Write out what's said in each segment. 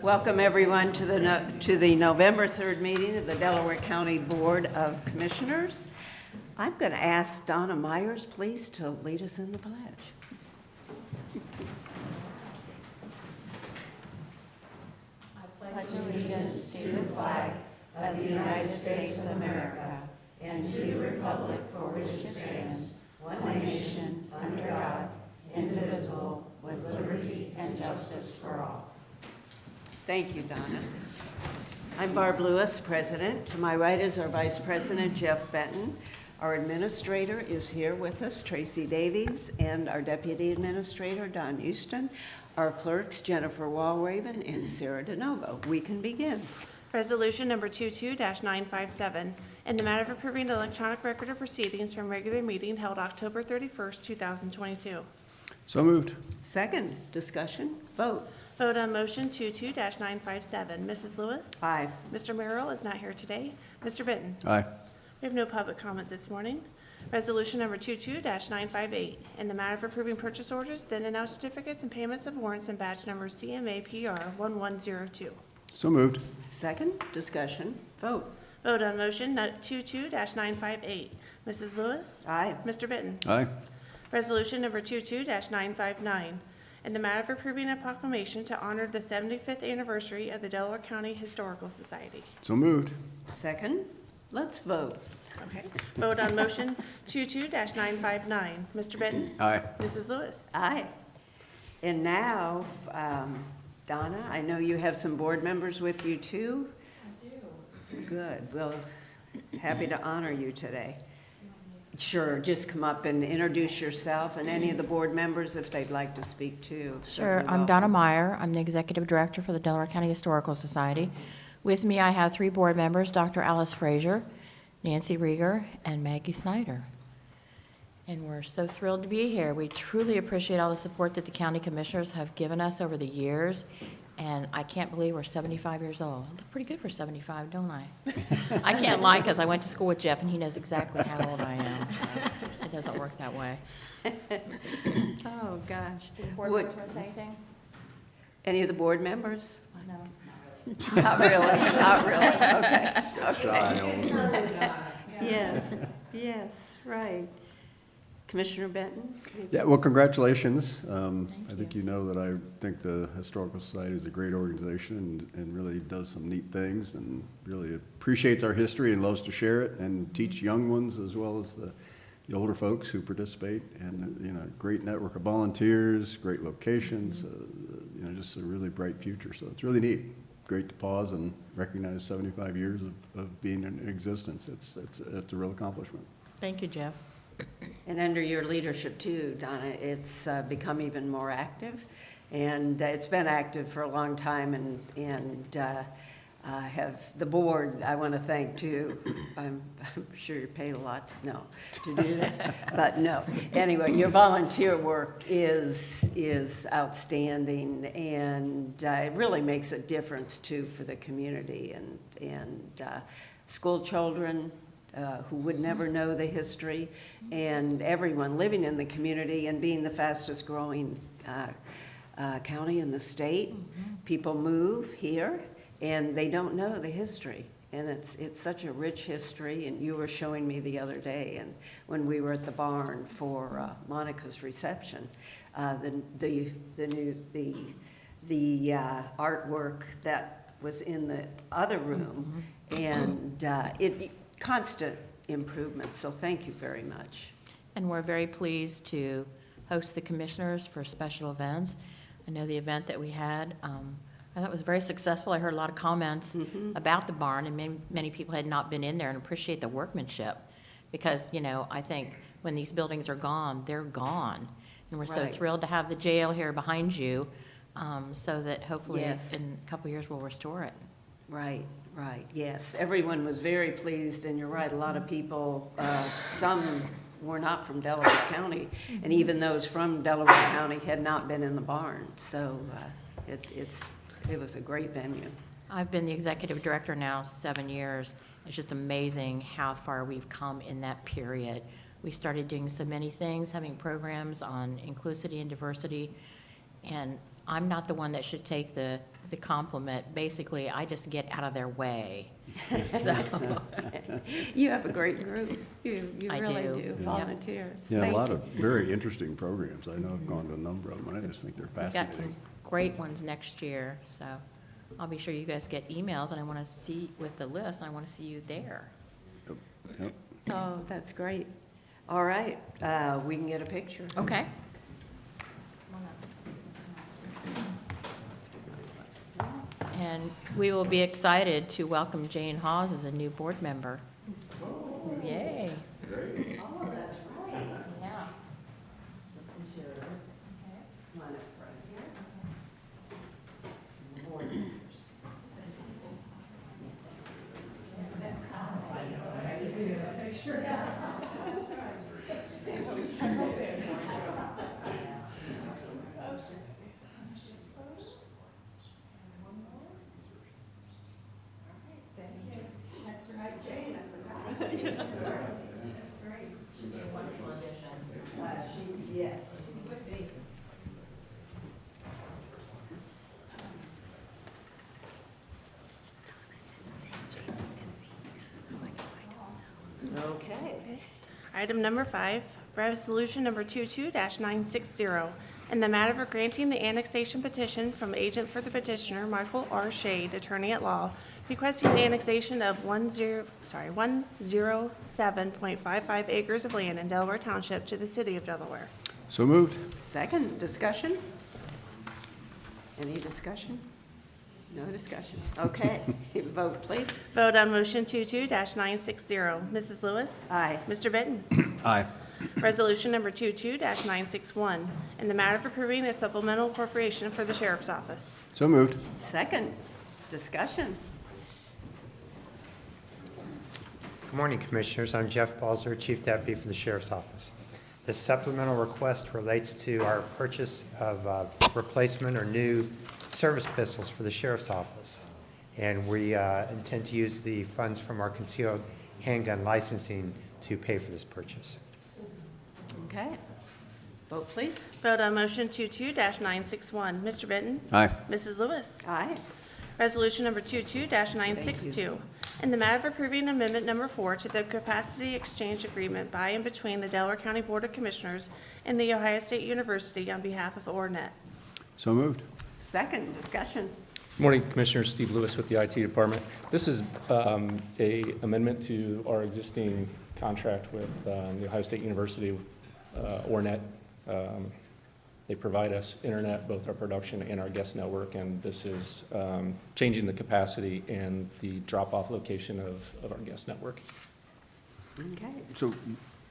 Welcome, everyone, to the November 3rd meeting of the Delaware County Board of Commissioners. I'm going to ask Donna Myers, please, to lead us in the pledge. I pledge allegiance to the flag of the United States of America and to the republic for which it stands, one nation, under God, indivisible, with liberty and justice for all. Thank you, Donna. I'm Barb Lewis, President. To my right is our Vice President, Jeff Benton. Our Administrator is here with us, Tracy Davies, and our Deputy Administrator, Don Houston. Our clerks, Jennifer Walraven and Sarah DeNovo. We can begin. Resolution number 22-957, in the matter of approving the electronic record of proceedings from regular meeting held October 31st, 2022. So moved. Second, discussion, vote. Vote on motion 22-957. Mrs. Lewis? Aye. Mr. Merrill is not here today. Mr. Benton? Aye. We have no public comment this morning. Resolution number 22-958, in the matter of approving purchase orders, then and now certificates and payments of warrants and badge number CMA PR 1102. So moved. Second, discussion, vote. Vote on motion 22-958. Mrs. Lewis? Aye. Mr. Benton? Aye. Resolution number 22-959, in the matter of approving a proclamation to honor the 75th anniversary of the Delaware County Historical Society. So moved. Second, let's vote. Okay. Vote on motion 22-959. Mr. Benton? Aye. Mrs. Lewis? Aye. And now, Donna, I know you have some board members with you too? I do. Good. Well, happy to honor you today. Sure, just come up and introduce yourself and any of the board members if they'd like to speak too. Sure, Certainly I'm welcome. Donna Meyer. I'm the Executive Director for the Delaware County Historical Society. With me, I have three board members, Dr. Alice Frazier, Nancy Rieger, and Maggie Snyder. And we're so thrilled to be here. We truly appreciate all the support that the county commissioners have given us over the years, and I can't believe we're 75 years old. I look pretty good for 75, don't I? I can't lie, because I went to school with Jeff, and he knows exactly how old I am, so it doesn't work that way. Oh, gosh. Board Would- members want to say anything? Any of the board members? No. Not really, not really. Okay, okay. Shy. Yes, yes, right. Commissioner Benton? Yeah, well, congratulations. I think you. you know that I think the Historical Society is a great organization and really does some neat things and really appreciates our history and loves to share it and teach young ones as well as the older folks who participate. And, you know, great network of volunteers, great locations, you know, just a really bright future. So it's really neat. Great to pause and recognize 75 years of being in existence. It's a real accomplishment. Thank you, Jeff. And under your leadership too, Donna, it's become even more active. And it's been active for a long time and have the board, I want to thank too. I'm sure you're paid a lot to do this, but no. Anyway, your volunteer work is outstanding and it really makes a difference too for the community and school children, who would never know the history, and everyone living in the community and being the fastest growing county in the state. People move here and they don't know the history. And it's such a rich history, and you were showing me the other day, and when we were at the barn for Monica's reception, the artwork that was in the other room, and it constant improvement. So thank you very much. And we're very pleased to host the commissioners for special events. I know the event that we had, I thought was very successful. I heard a lot of comments about the barn, and many people had not been in there and appreciate the workmanship. Because, you know, I think when these buildings are gone, they're gone. And we're so Right. thrilled to have the jail here behind you, so that hopefully Yes. in a couple of years we'll restore it. Right, right, yes. Everyone was very pleased, and you're right, a lot of people, some were not from Delaware County, and even those from Delaware County had not been in the barn. So it was a great venue. I've been the executive director now 7 years. It's just amazing how far we've come in that period. We started doing so many things, having programs on inclusivity and diversity, and I'm not the one that should take the compliment. Basically, I just get out of their way. So, You have a great group. You I really do. do, Yeah. volunteers. Yeah, a Thank lot you. of very interesting programs. I know I've gone to a number of them, and I just think they're we've got some fascinating. great ones next year, so I'll be sure you guys get emails, and I want to see with the list, and I want to see you there. Yep. Oh, that's great. All right, we can get a picture. Okay. And we will be excited to welcome Jane Hawes as a new board member. Yay. Oh, that's right. Yeah. This is yours. Come on up front here. Board members. Yes. Okay. Item number 5, resolution number 22-960, in the matter of granting the annexation petition from agent for the petitioner, Michael R. Shade, attorney at law, requesting the annexation of 107.55 acres of land in Delaware Township to the city of Delaware. So moved. Second, discussion? Any discussion? No discussion. Okay, vote please. Vote on motion 22-960. Mrs. Lewis? Aye. Mr. Benton? Aye. Resolution number 22-961, in the matter of approving a supplemental appropriation for the sheriff's office. So moved. Second, discussion? Good morning, Commissioners. I'm Jeff Balzer, Chief Deputy for the Sheriff's Office. This supplemental request relates to our purchase of replacement or new service pistols for the Sheriff's Office. And we intend to use the funds from our concealed handgun licensing to pay for this purchase. Okay. Vote please. Vote on motion 22-961. Mr. Benton? Aye. Mrs. Lewis? Aye. Resolution number 22-962, in the matter of approving amendment number 4 to the capacity exchange agreement by and between the Delaware County Board of Commissioners and the Ohio State University on behalf of ORNet. So moved. Second, discussion? Morning, Commissioner Steve Lewis with the IT Department. This is a amendment to our existing contract with the Ohio State University, ORNet. They provide us internet, both our production and our guest network, and this is changing the capacity and the drop-off location of our guest network. Okay. So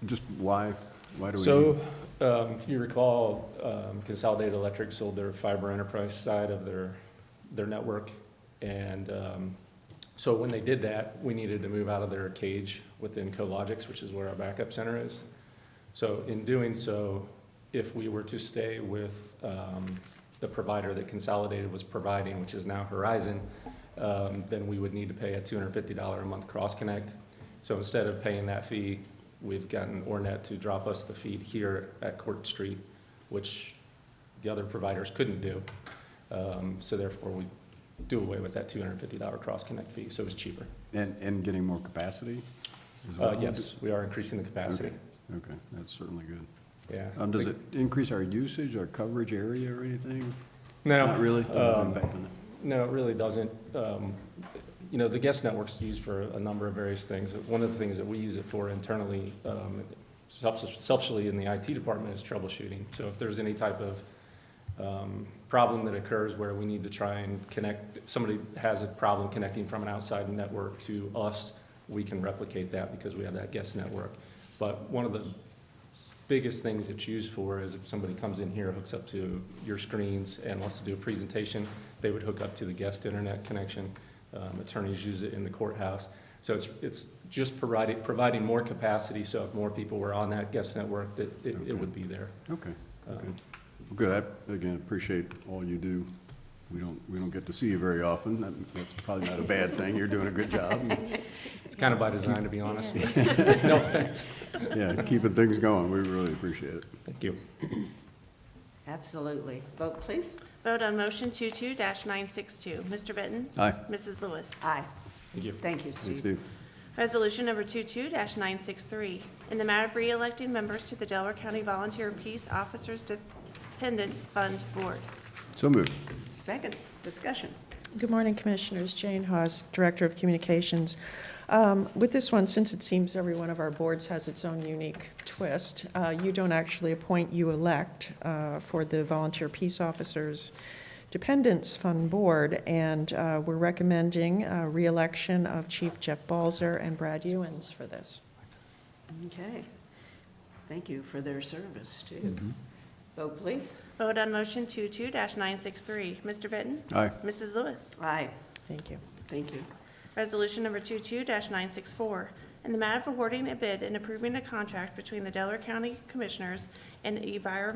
just why do we? So, if you recall, Consolidated Electric sold their fiber enterprise side of their network. And so when they did that, we needed to move out of their cage within Cologix, which is where our backup center is. So in doing so, if we were to stay with the provider that Consolidated was providing, which is now Horizon, then we would need to pay a $250 a month cross-connect. So instead of paying that fee, we've gotten ORNet to drop us the feed here at Court Street, which the other providers couldn't do. So therefore, we do away with that $250 cross-connect fee, so it's cheaper. And getting more capacity as well? Yes, we are increasing the capacity. Okay, that's certainly good. Yeah. Does it increase our usage, our coverage area or anything? No. Not really? No impact on that? No, it really doesn't. You know, the guest network's used for a number of various things. One of the things that we use it for internally, selfishly in the IT department, is troubleshooting. So if there's any type of problem that occurs where we need to try and connect, somebody has a problem connecting from an outside network to us, we can replicate that because we have that guest network. But one of the biggest things it's used for is if somebody comes in here, hooks up to your screens and wants to do a presentation, they would hook up to the guest internet connection. Attorneys use it in the courthouse. So it's just providing more capacity, so if more people were on that guest network, that it would be there. Okay, okay. Well, good. I, again, appreciate all you do. We don't get to see you very often. That's probably not a bad thing. You're doing a good job. It's kind of by design, to be honest. No offense. Yeah, keeping things going. We really appreciate it. Thank you. Absolutely. Vote please. Vote on motion 22-962. Mr. Benton? Aye. Mrs. Lewis? Aye. Thank you. Thank you, Thanks, Steve. Steve. Resolution number 22-963, in the matter of re-electing members to the Delaware County Volunteer Peace Officers Dependents Fund Board. So moved. Second, discussion. Good morning, Commissioners. Jane Hawes, Director of Communications. With this one, since it seems every one of our boards has its own unique twist, you don't actually appoint, you elect for the Volunteer Peace Officers Dependents Fund Board, and we're recommending re-election of Chief Jeff Balzer and Brad Ewens for this. Okay. Thank you for their service, too. Vote, please. Vote on motion 22-963. Mr. Benton? Aye. Mrs. Lewis? Aye. Thank you. Thank you. Resolution number 22-964, in the matter of awarding a bid and approving a contract between the Delaware County Commissioners and Enviro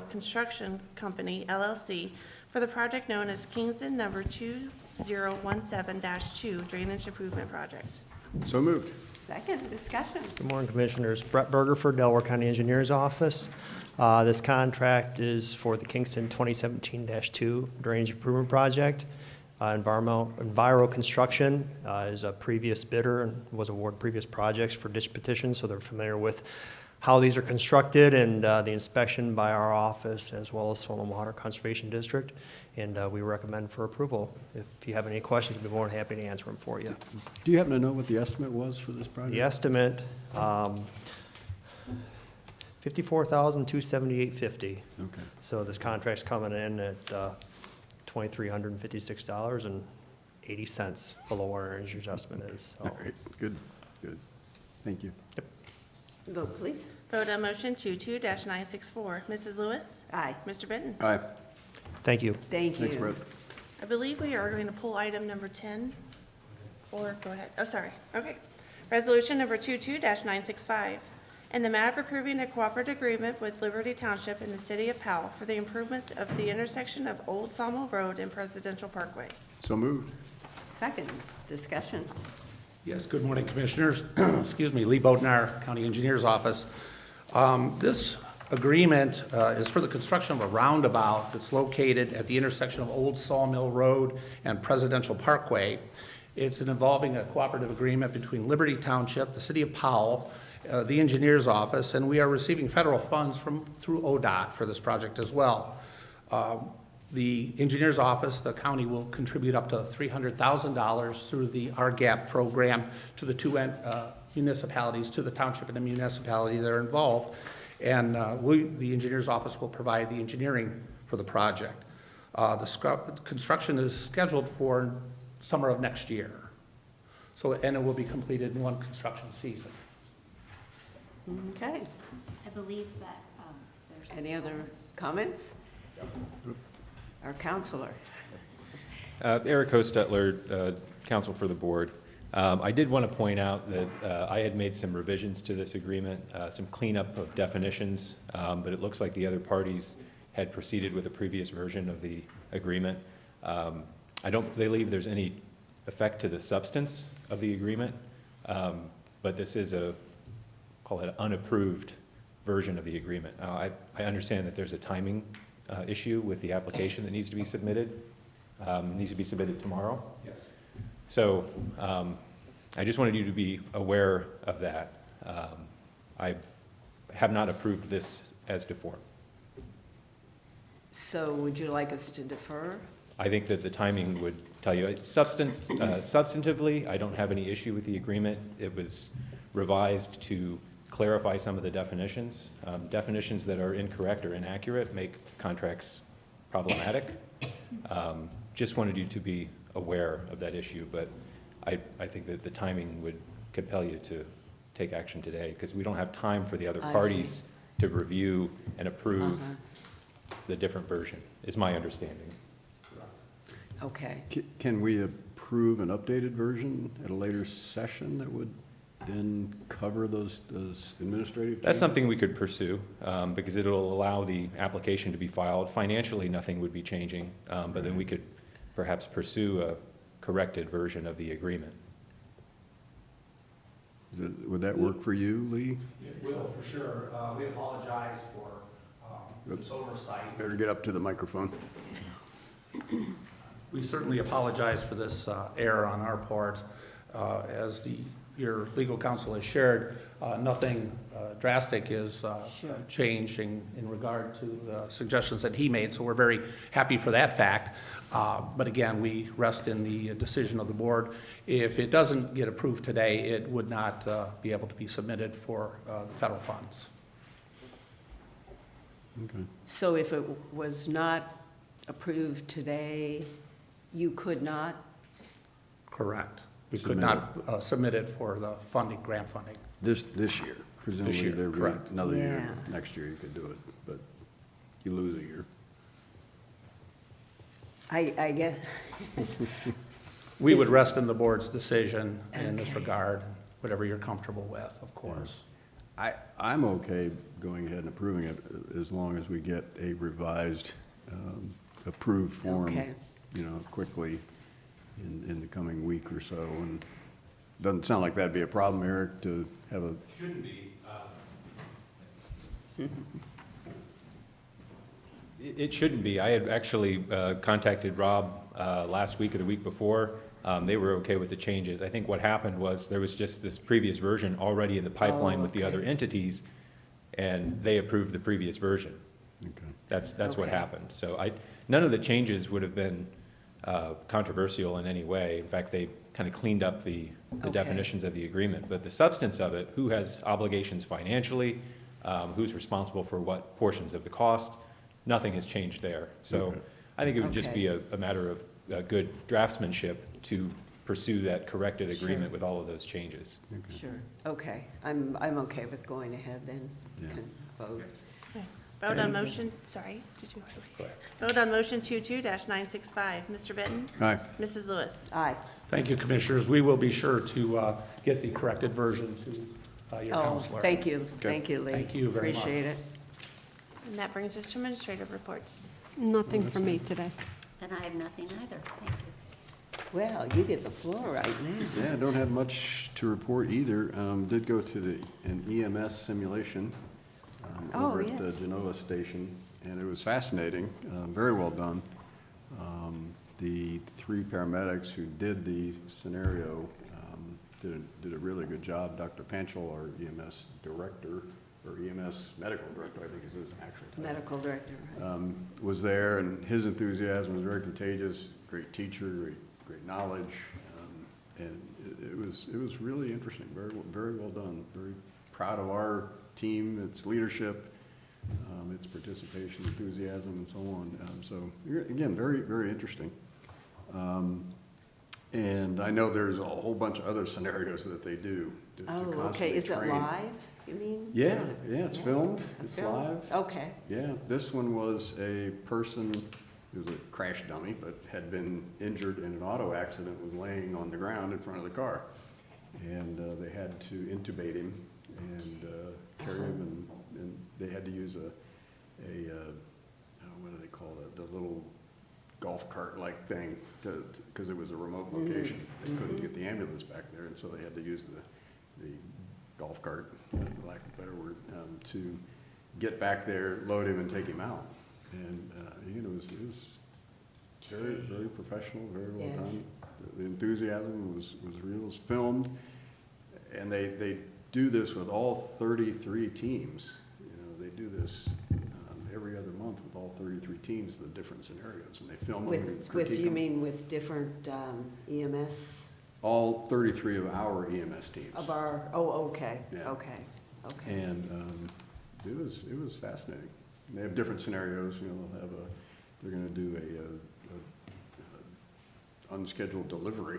Construction Company, LLC, for the project known as Kingston number 2017-2 Drainage Improvement Project. So moved. Second, discussion. Good morning, Commissioners. Brett Berger for Delaware County Engineers Office. This contract is for the Kingston 2017-2 Drainage Improvement Project. Enviro Construction is a previous bidder and was awarded previous projects for ditch petitions, so they're familiar with how these are constructed and the inspection by our office as well as Soil and Water Conservation District. And we recommend for approval. If you have any questions, I'd be more than happy to answer them for you. Do you happen to know what the estimate was for this project? The estimate, $54,278.50. Okay. So this contract's coming in at $2,356.80 below where our engineer's estimate is. So All right, good, good. Thank you. Vote, please. Vote on motion 22-964. Mrs. Lewis? Aye. Mr. Benton? Aye. thank you. Thank you. Thanks, Brett. I believe we are going to pull item number 10, or go ahead. Oh, sorry. Okay. Resolution number 22-965, in the matter of approving a cooperative agreement with Liberty Township and the City of Powell for the improvements of the intersection of Old Sawmill Road and Presidential Parkway. So moved. Second, discussion. Yes, good morning, Commissioners. Excuse me, Lee Bodnar, County Engineer's Office. This agreement is for the construction of a roundabout that's located at the intersection of Old Sawmill Road and Presidential Parkway. It's involving a cooperative agreement between Liberty Township, the City of Powell, the Engineer's Office, and we are receiving federal funds through ODOT for this project as well. The Engineer's Office, the county will contribute up to $300,000 through the RGAP program to the two municipalities, to the township and the municipality that are involved. And the Engineer's Office will provide the engineering for the project. The construction is scheduled for summer of next year. And it will be completed in one construction season. Okay. I believe that there's. Any other comments? Our counselor. Eric Hostetler, counsel for the board. I did want to point out that I had made some revisions to this agreement, some cleanup of definitions, but it looks like the other parties had proceeded with a previous version of the agreement. I don't believe there's any effect to the substance of the agreement, but this is call it an unapproved version of the agreement. I understand that there's a timing issue with the application that needs to be submitted. It needs to be submitted tomorrow. Yes. So I just wanted you to be aware of that. I have not approved this as to form. So would you like us to defer? I think that the timing would tell you. Substantively, I don't have any issue with the agreement. It was revised to clarify some of the definitions. Definitions that are incorrect or inaccurate make contracts problematic. Just wanted you to be aware of that issue, but I think that the timing would compel you to take action today because we don't have time for the other I parties to review and approve the different version, is my understanding. Okay. Can we approve an updated version at a later session that would then cover those administrative changes? That's something we could pursue because it'll allow the application to be filed. Financially, nothing would be changing, but then we could perhaps pursue a corrected version of the agreement. Would that work for you, Lee? It will, for sure. We apologize for this oversight. Better get up to the microphone. We certainly apologize for this error on our part. As your legal counsel has shared, nothing drastic is changing in regard to the suggestions that he made, so we're very happy for that fact. But again, we rest in the decision of the board. If it doesn't get approved today, it would not be able to be submitted for the federal funds. Okay. So if it was not approved today, you could not? Correct. We could Submit not submit it for the funding, grant funding. This year, presumably year, there'll be correct. another year. Yeah. Next year you could do it, but you lose a year. I guess, We would Is- rest in the board's decision in this Okay. regard, whatever you're comfortable with, of course. I'm okay going ahead and approving it as long as we get a revised, approved form, Okay. quickly in the coming week or so. And doesn't sound like that'd be a problem, Eric, to have a, Shouldn't be. It shouldn't be. I had actually contacted Rob last week or the week before. They were okay with the changes. I think what happened was there was just this previous version already in the pipeline with the other okay. entities, and they approved the previous version. okay. That's what Okay. happened. So none of the changes would have been controversial in any way. In fact, they kind of cleaned up the Okay. definitions of the agreement. But the substance of it, who has obligations financially, who's responsible for what portions of the cost, nothing has changed there. So Okay. I think it would just be Okay. a matter of good draftsmanship to pursue that corrected agreement Sure. with all of those changes. sure, okay. I'm okay with going ahead then. Yeah. Can vote. Okay. Vote on motion, sorry, did you? Vote on motion 22-965. Mr. Benton? Aye. Mrs. Lewis? Aye. Thank you, Commissioners. We will be sure to get the corrected version to your Oh, counselor. thank you, Lee. Thank you very much. Appreciate it. And that brings us to administrative reports. Nothing for me today. And I have nothing either. Thank you. Well, you get the floor right now. Yeah, I don't have much to report either. Did go to an EMS simulation Oh, over at yes. the Genoa station, and it was fascinating, very well done. The three paramedics who did the scenario did a really good job. Dr. Panchel, our EMS director, or EMS medical director, I think is his actual title. Medical director. Was there, and his enthusiasm was very contagious. Great teacher, great knowledge, and it was really interesting. Very well done. Very proud of our team, its leadership, its participation, enthusiasm, and so on. So again, very interesting. And I know there's a whole bunch of other scenarios that they do to Oh, okay. constantly Is it train. live, you mean? Yeah, it's Yeah. filmed, A it's film? live. Okay. Yeah, this one was a person, who was a crash dummy, but had been injured in an auto accident, was laying on the ground in front of the car. And they had to intubate him and carry him, and they had to use what do they call it, the little golf cart-like thing, because it was a remote location. They couldn't get the ambulance back there, and so they had to use the golf cart, for lack of a better word, to get back there, load him, and take him out. And, it was very professional, very well Yes. done. The enthusiasm was real, it was filmed, and they do this with all 33 teams. They do this every other month with all 33 teams, the different scenarios, and they film them and With, critique you them. mean with different EMS All 33 of our EMS teams. of our, oh, okay, Yeah. okay. And it was fascinating. They have different scenarios, they're gonna do a unscheduled delivery.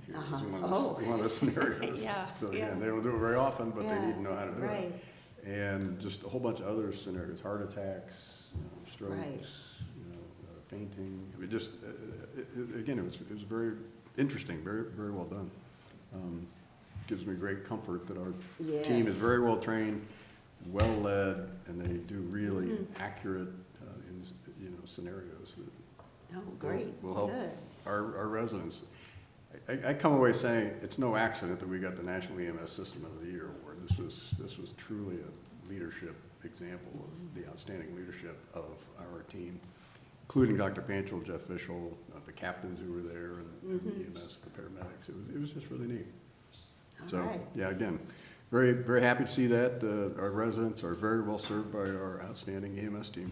Here is one of the scenarios. Yeah, So yeah. again, they don't do it very often, but they Yeah, need to know how to do right. it. And just a whole bunch of other scenarios, heart attacks, strokes, fainting. I mean, just, again, it was very interesting, very well done. Gives me great comfort that our team Yes. is very well trained, well led, and they do really accurate, scenarios that Oh, great, will help good. our residents. I come away saying it's no accident that we got the National EMS System of the Year award. This was truly leadership example of the outstanding leadership of our team, including Dr. Panchel, Jeff Fishel, the captains who were there, and the EMS, the paramedics. It was just really neat. All So, right. yeah, again, very, very happy to see that. Our residents are very well served by our outstanding EMS team.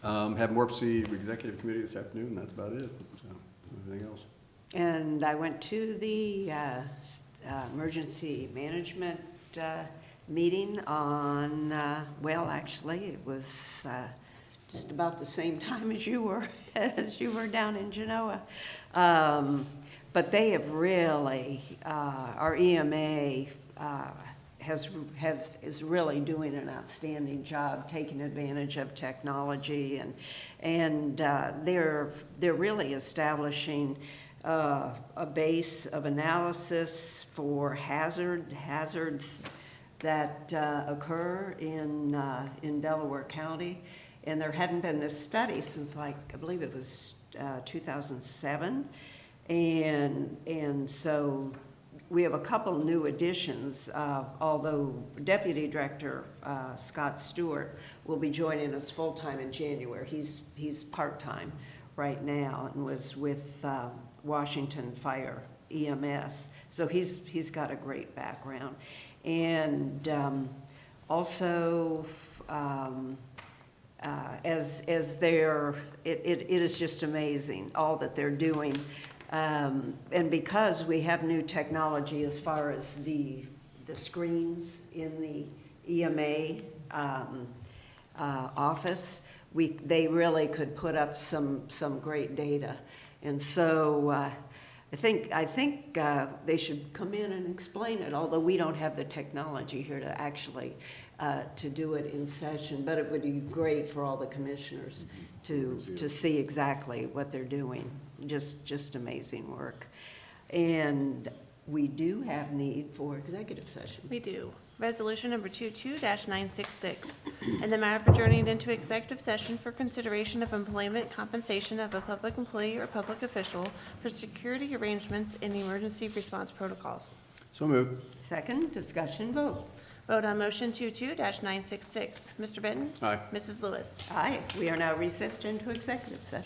Have more to see executive committee this afternoon, and that's about it. So, anything else? And I went to the emergency management meeting on, well, actually, it was just about the same time as you were down in Genoa. But they have really, our EMA is really doing an outstanding job taking advantage of technology, and they're really establishing a base of analysis for hazards that occur in Delaware County. And there hadn't been this study since, like, I believe it was 2007. And so we have a couple new additions, although Deputy Director Scott Stewart will be joining us full-time in January. He's part-time right now and was with Washington Fire EMS. So he's got a great background. And also, as they're, it is just amazing, all that they're doing. And because we have new technology as far as the screens in the EMA office, they really could put up some great data. And so I think they should come in and explain it, although we don't have the technology here to actually to do it in session, but it would be great for all the commissioners to see exactly what they're doing. Just amazing work. And we do have need for executive session. We do. Resolution number 22-966, in the matter of adjourning into executive session for consideration of employment compensation of a public employee or public official for security arrangements in the emergency response protocols. So moved. Second, discussion, vote. Vote on motion 22-966. Mr. Benton? Aye. Mrs. Lewis? Aye, we are now recessed into executive session.